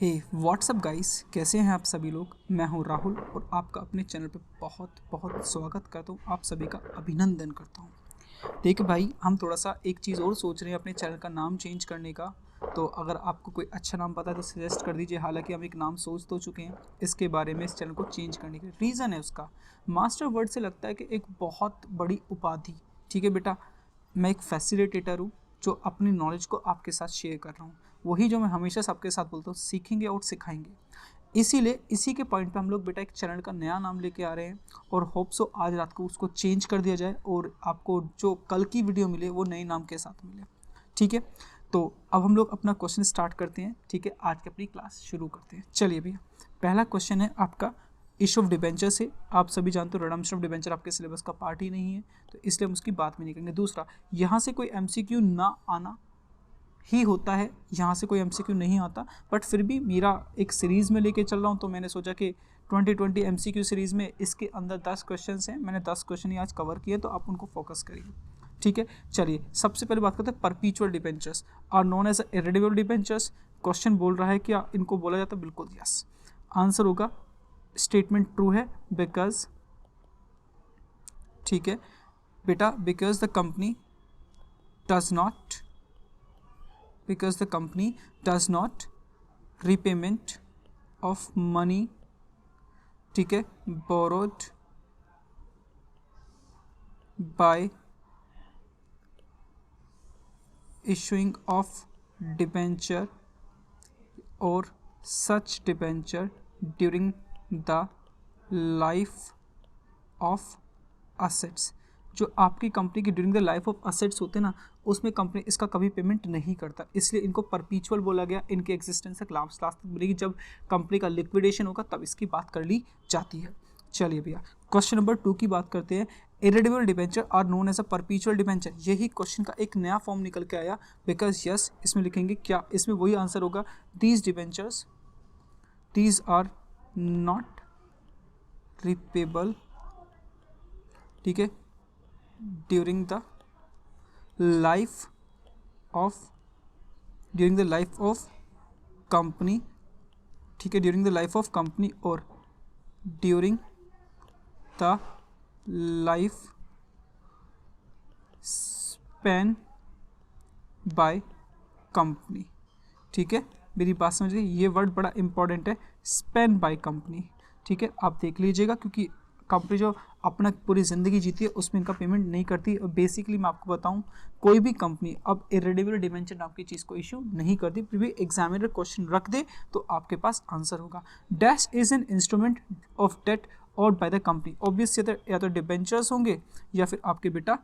हे WhatsApp guys, कैसे हैं आप सभी लोग। मैं हूं राहुल और आपका अपने चैनल पे बहुत बहुत स्वागत करता हूं। आप सभी का अभिनंदन करता हूं। देखिए भाई, हम थोड़ा सा एक चीज़ और सोच रहे हैं अपने चैनल का नाम चेंज करने का। तो अगर आपको कोई अच्छा नाम पता है तो सजेस्ट कर दीजिए। हालांकि हम एक नाम सोच तो चुके हैं इसके बारे में, इस चैनल को चेंज करने के रीज़न है उसका, मास्टर वर्ड से लगता है कि एक बहुत बड़ी उपाधि। ठीक है बेटा, मैं एक फैसिलिटेटर हूँ जो अपनी नॉलेज को आपके साथ शेयर कर रहा हूँ। वही जो मैं हमेशा सबके साथ बोलता हूँ, सीखेंगे और सिखाएंगे। इसीलिए इसी के पॉइंट पे हम लोग बेटा एक चैनल का नया नाम लेके आ रहे हैं और होप सो आज रात को उसको चेंज कर दिया जाए और आपको जो कल की वीडियो मिले वो नए नाम के साथ मिले। ठीक है, तो अब हम लोग अपना क्वेश्चन स्टार्ट करते हैं। ठीक है, आज की अपनी क्लास शुरू करते हैं। चलिए भैया, पहला क्वेश्चन है आपका इशू ऑफ डिबेंचर से। आप सभी जानते हो रिडम्पशन ऑफ डिबेंचर आपके सिलेबस का पार्ट ही नहीं है, तो इसलिए हम उसकी बात में नहीं करेंगे। दूसरा, यहाँ से कोई एमसीक्यू ना आना ही होता है, यहाँ से कोई एमसीक्यू नहीं आता, बट फिर भी मेरा एक सीरीज़ में लेके चल रहा हूँ तो मैंने सोचा कि 2020 एमसीक्यू सीरीज़ में इसके अंदर 10 क्वेश्चन हैं। मैंने 10 क्वेश्चन ही आज कवर किए, तो आप उनको फोकस करिए। ठीक है, चलिए सबसे पहले बात करते हैं perpetual debentures are known as irredeemable debentures. Question बोल रहा है क्या इनको बोला जाता है? बिल्कुल यस। आंसर होगा स्टेटमेंट ट्रू है, बिकॉज, ठीक है बेटा, because the company does not repayment of money, ठीक है, borrowed by issuing of debenture or such debenture during the life of assets। जो आपकी कंपनी की during the life of assets होते हैं ना, उसमें कंपनी इसका कभी पेमेंट नहीं करता, इसलिए इनको परपीचुअल बोला गया। इनके एग्जिस्टेंस तक लास्ट तक मिलेगी, जब कंपनी का लिक्विडेशन होगा तब इसकी बात कर ली जाती है। चलिए भैया, क्वेश्चन नंबर 2 की बात करते हैं। Irredeemable debenture are known as a perpetual debenture, यही क्वेश्चन का एक नया फॉर्म निकल के आया। बिकॉज यस, इसमें लिखेंगे क्या, इसमें वही आंसर होगा, these debentures, these are not repayable, ठीक है, during the life of company, ठीक है, during the life of company और during the life span by company. ठीक है, मेरी बात समझिए, ये वर्ड बड़ा इंपॉर्टेंट है, स्पेन बाय कंपनी। ठीक है, आप देख लीजिएगा, क्योंकि कंपनी जो अपना पूरी ज़िंदगी जीती है उसमें इनका पेमेंट नहीं करती। और बेसिकली मैं आपको बताऊं, कोई भी कंपनी अब इरेडिबल डिबेंचर नाम की चीज़ को इशू नहीं करती। फिर भी एग्जामिनर क्वेश्चन रख दे तो आपके पास आंसर होगा। Dash is an instrument of debt और बाय द कंपनी। ऑब्वियस या तो डिबेंचर्स होंगे या फिर आपके बेटा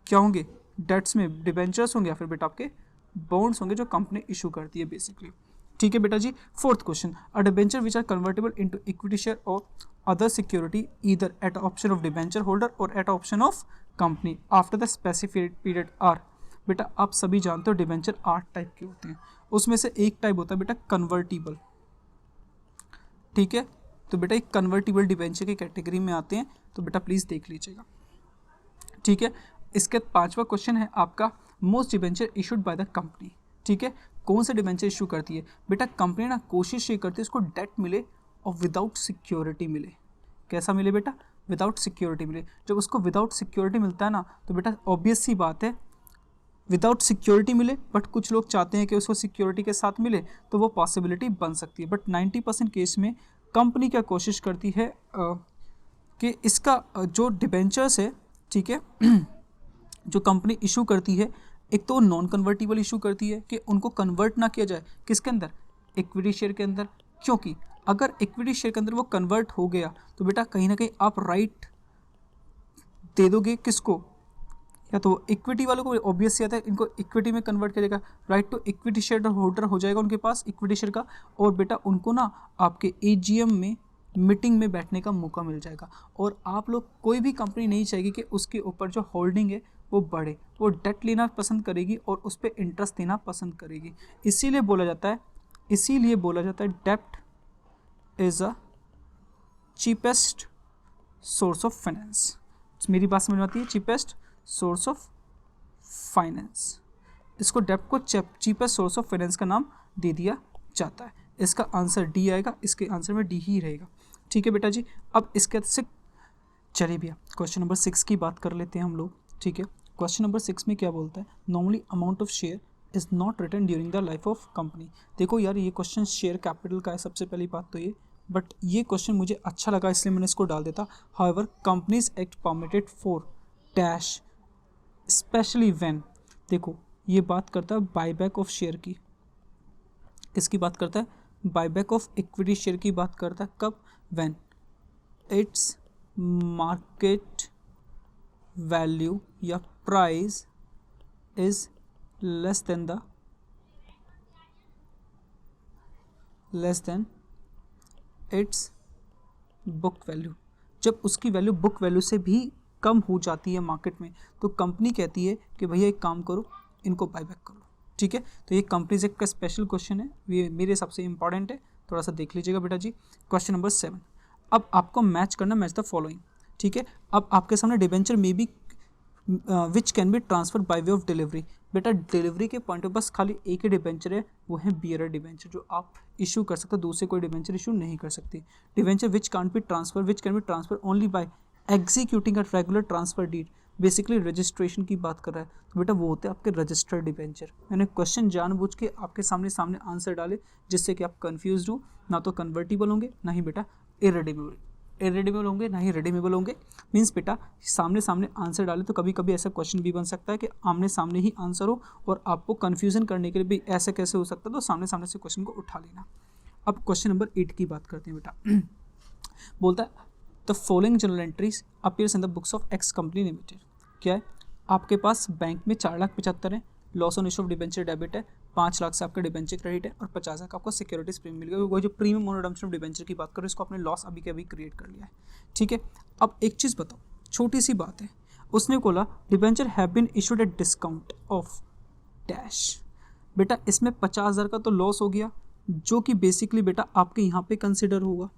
क्या होंगे, डेट्स में डिबेंचर्स होंगे, या फिर बेटा आपके बॉन्ड्स होंगे जो कंपनी इशू करती है बेसिकली। ठीक है बेटा जी। Fourth question, a debenture which are convertible into equity share और other security either at option of debenture holder और at option of company after the specified period are. बेटा आप सभी जानते हो डिबेंचर 8 टाइप के होते हैं, उसमें से एक टाइप होता है बेटा कन्वर्टिबल। ठीक है, तो बेटा एक कन्वर्टिबल डिबेंचर की कैटेगरी में आते हैं, तो बेटा प्लीज़ देख लीजिएगा। ठीक है, इसके 5वां क्वेश्चन है आपका, most debenture issued by the company. ठीक है, कौन से डिबेंचर इशू करती है? बेटा कंपनी ना कोशिश ये करती है उसको डेट मिले और विदाउट सिक्योरिटी मिले। कैसा मिले बेटा? विदाउट सिक्योरिटी मिले। जब उसको विदाउट सिक्योरिटी मिलता है ना, तो बेटा ऑब्वियस सी बात है विदाउट सिक्योरिटी मिले, बट कुछ लोग चाहते हैं कि उसको सिक्योरिटी के साथ मिले, तो वो पॉसिबिलिटी बन सकती है। बट 90% केस में कंपनी क्या कोशिश करती है कि इसका जो डिबेंचर्स है, ठीक है, जो कंपनी इशू करती है, एक तो नॉन कन्वर्टिबल इशू करती है कि उनको कन्वर्ट ना किया जाए किसके अंदर, इक्विटी शेयर के अंदर। क्योंकि अगर इक्विटी शेयर के अंदर वो कन्वर्ट हो गया तो बेटा कहीं ना कहीं आप राइट दे दोगे किसको, या तो इक्विटी वालों को, ऑब्वियस आता है इनको इक्विटी में कन्वर्ट करेगा, right to equity shareholder हो जाएगा उनके पास इक्विटी शेयर का, और बेटा उनको ना आपके एजीएम में मीटिंग में बैठने का मौका मिल जाएगा। और आप लोग, कोई भी कंपनी नहीं चाहेगी कि उसके ऊपर जो होल्डिंग है वो बढ़े, वो डेट लेना पसंद करेगी और उस पर इंटरेस्ट देना पसंद करेगी। इसीलिए बोला जाता है डेप्ट is a cheapest source of finance. मेरी बात समझ में आती है? चीपेस्ट सोर्स ऑफ फाइनेंस, इसको डेप्ट को चीपेस्ट सोर्स ऑफ फाइनेंस का नाम दे दिया जाता है। इसका आंसर डी आएगा, इसके आंसर में डी ही रहेगा। ठीक है बेटा जी। अब इसके से चलिए भैया क्वेश्चन नंबर 6 की बात कर लेते हैं हम लोग। ठीक है, क्वेश्चन नंबर 6 में क्या बोलता है, normally amount of share is not return during the life of company. देखो यार ये क्वेश्चन शेयर कैपिटल का है, सबसे पहली बात तो ये, बट ये क्वेश्चन मुझे अच्छा लगा इसलिए मैंने इसको डाल देता। However companies act permitted for dash specially when, देखो ये बात करता है बायबैक ऑफ शेयर की, किसकी बात करता है, बायबैक ऑफ इक्विटी शेयर की बात करता है। कब, व्हेन इट्स मार्केट वैल्यू या price is less than it's book value. जब उसकी वैल्यू बुक वैल्यू से भी कम हो जाती है मार्केट में, तो कंपनी कहती है कि भैया एक काम करो, इनको बायबैक करो। ठीक है, तो ये कंपनीज एक्ट का स्पेशल क्वेश्चन है, ये मेरे हिसाब से इंपॉर्टेंट है, थोड़ा सा देख लीजिएगा बेटा जी। क्वेश्चन नंबर 7, अब आपको मैच करना, मैच द फॉलोइंग। ठीक है, अब आपके सामने debenture may be which can be transfer by way of delivery. बेटा डिलीवरी के पॉइंट ऑफ बस खाली एक ही डिबेंचर है, वो है बियरर डिबेंचर, जो आप इशू कर सकते हो, दूसरे कोई डिबेंचर इशू नहीं कर सकती। Debenture which can be transfer only by executing a regular transfer deed, basically registration की बात कर रहा है, तो बेटा वो होते हैं आपके रजिस्टर्ड डिबेंचर। मैंने क्वेश्चन जानबूझ के आपके सामने आंसर डाले जिससे कि आप कंफ्यूज हो, ना तो कन्वर्टिबल होंगे ना ही बेटा इरेडीमेबल होंगे, ना ही रिडीमेबल होंगे। मीन्स बेटा सामने आंसर डाले तो कभी कभी ऐसा क्वेश्चन भी बन सकता है कि आमने सामने ही आंसर हो और आपको कन्फ्यूजन करने के लिए भी ऐसा कैसे हो सकता है, तो सामने से क्वेश्चन को उठा लेना। अब क्वेश्चन नंबर 8 की बात करते हैं बेटा। बोलता है the following general entries appears in the books of x company limited. क्या है, आपके पास बैंक में 4,75,000 है, loss on issue of debenture debit है, 5 लाख से आपका डिबेंचर क्रेडिट है और 50,000 का आपको सिक्योरिटीज प्रीमियम मिल गया। वो जो premium on redemption of debenture की बात करो, इसको आपने लॉस अभी के अभी क्रिएट कर लिया है। ठीक है, अब एक चीज़ बताओ, छोटी सी बात है, उसने बोला debenture have been issued at discount of dash. बेटा इसमें 50,000 का तो लॉस हो गया, जो कि बेसिकली बेटा आपके यहाँ पे कंसिडर होगा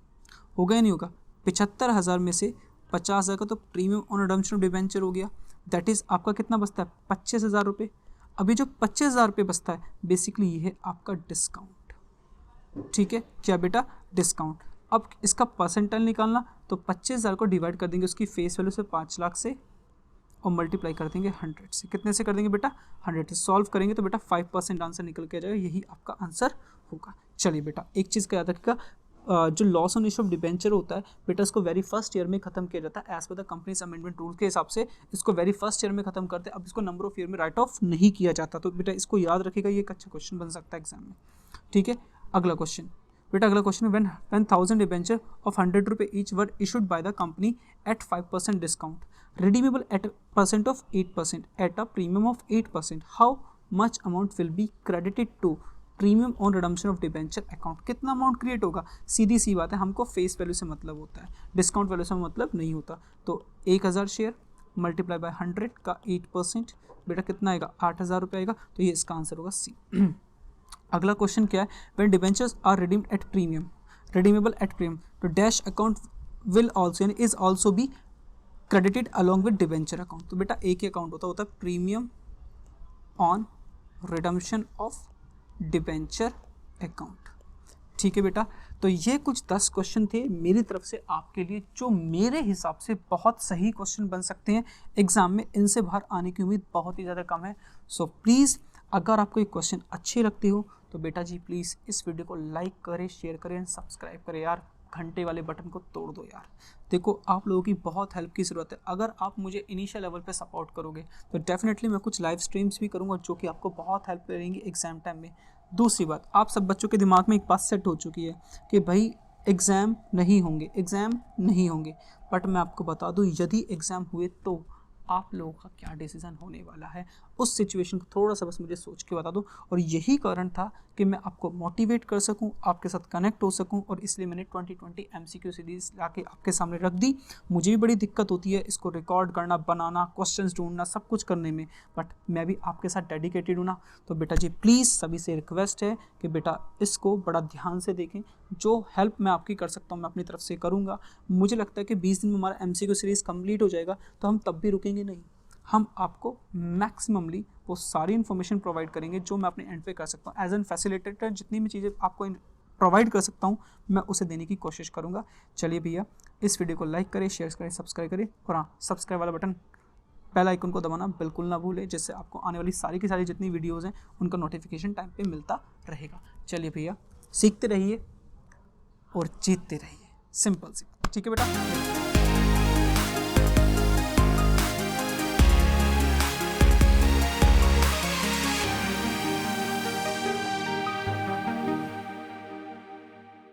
या नहीं होगा। 75,000 में से 50,000 का तो premium on redemption of debenture हो गया, दैट इज़ आपका कितना बचता है, 25,000 रुपये। अभी जो 25,000 रुपये बचता है बेसिकली ये है आपका डिस्काउंट। ठीक है, क्या बेटा, डिस्काउंट। अब इसका परसेंटाइल निकालना, तो 25,000 को डिवाइड कर देंगे उसकी फेस वैल्यू से 5 लाख से और मल्टीप्लाई कर देंगे 100 से। कितने से कर देंगे बेटा, 100 से। सॉल्व करेंगे तो बेटा 5% आंसर निकल के आ जाएगा, यही आपका आंसर होगा। चलिए बेटा एक चीज़ का याद रखिएगा, जो loss on issue of debenture होता है बेटा, इसको वेरी फर्स्ट ईयर में खत्म किया जाता है as per the companies amendment rule के हिसाब से, इसको वेरी फर्स्ट ईयर में खत्म करते हैं। अब इसको नंबर ऑफ ईयर में राइट ऑफ नहीं किया जाता, तो बेटा इसको याद रखिएगा, ये एक अच्छा क्वेश्चन बन सकता है एग्जाम में। ठीक है, अगला क्वेश्चन बेटा, अगला क्वेश्चन है व्हेन 1000 डिबेंचर ऑफ 100 रुपये each were issued by the company at 5% discount, redeemable at percent of 8% at a premium of 8%, how much amount will be credited to premium on redemption of debenture account. कितना amount create होगा, सीधी सी बात है, हमको face value से मतलब होता है, discount value से मतलब नहीं होता। तो 1000 शेयर मल्टीप्लाई बाय 100 का 8% बेटा कितना आएगा, 8,000 रुपये आएगा, तो ये इसका आंसर होगा सी। अगला क्वेश्चन क्या है, when debentures are redeemed at premium, redeemable at premium, तो डैश अकाउंट विल ऑल्सो यानी is also be credited along with debenture account. तो बेटा एक ही अकाउंट होता है premium on redemption of debenture account. ठीक है बेटा, तो ये कुछ 10 क्वेश्चन थे मेरी तरफ से आपके लिए, जो मेरे हिसाब से बहुत सही क्वेश्चन बन सकते हैं एग्जाम में, इनसे बाहर आने की उम्मीद बहुत ही ज़्यादा कम है। सो प्लीज़ अगर आपको ये क्वेश्चन अच्छे लगते हो तो बेटा जी प्लीज़ इस वीडियो को लाइक करें, शेयर करें एंड सब्सक्राइब करें यार, घंटे वाले बटन को तोड़ दो यार। देखो आप लोगों की बहुत हेल्प की ज़रूरत है, अगर आप मुझे इनिशियल लेवल पे सपोर्ट करोगे तो डेफिनेटली मैं कुछ लाइव स्ट्रीम्स भी करूँगा जो कि आपको बहुत हेल्प करेंगी एग्जाम टाइम में। दूसरी बात, आप सब बच्चों के दिमाग में एक बात सेट हो चुकी है कि भाई एग्ज़ाम नहीं होंगे, बट मैं आपको बता दूँ यदि एग्ज़ाम हुए तो आप लोगों का क्या डिसीजन होने वाला है, उस सिचुएशन को थोड़ा सा बस मुझे सोच के बता दो। और यही कारण था कि मैं आपको मोटिवेट कर सकूं, आपके साथ कनेक्ट हो सकूं, और इसलिए मैंने 2020 MCQ सीरीज़ लाके आपके सामने रख दी। मुझे भी बड़ी दिक्कत होती है इसको रिकॉर्ड करना, बनाना, क्वेश्चंस ढूंढना, सब कुछ करने में, बट मैं भी आपके साथ डेडिकेटेड हूँ ना। तो बेटा जी प्लीज़ सभी से रिक्वेस्ट है कि बेटा इसको बड़ा ध्यान से देखें, जो हेल्प मैं आपकी कर सकता हूँ मैं अपनी तरफ से करूँगा। मुझे लगता है कि 20 दिन में हमारा MCQ सीरीज़ कंप्लीट हो जाएगा, तो हम तब भी रुकेंगे नहीं, हम आपको मैक्सिममली वो सारी इन्फॉर्मेशन प्रोवाइड करेंगे जो मैं अपने एंड पे कर सकता हूँ एज एन फैसिलिटेटर। जितनी भी चीज़ें आपको प्रोवाइड कर सकता हूँ मैं उसे देने की कोशिश करूँगा। चलिए भैया, इस वीडियो को लाइक करें, शेयर करें, सब्सक्राइब करें, और हाँ, सब्सक्राइब वाला बटन, बेल आइकन को दबाना बिल्कुल ना भूलें, जिससे आपको आने वाली सारी की सारी जितनी वीडियोज़ हैं उनका नोटिफिकेशन टाइम पे मिलता रहेगा। चलिए भैया, सीखते रहिए और जीतते रहिए, सिंपल सी, ठीक है बेटा।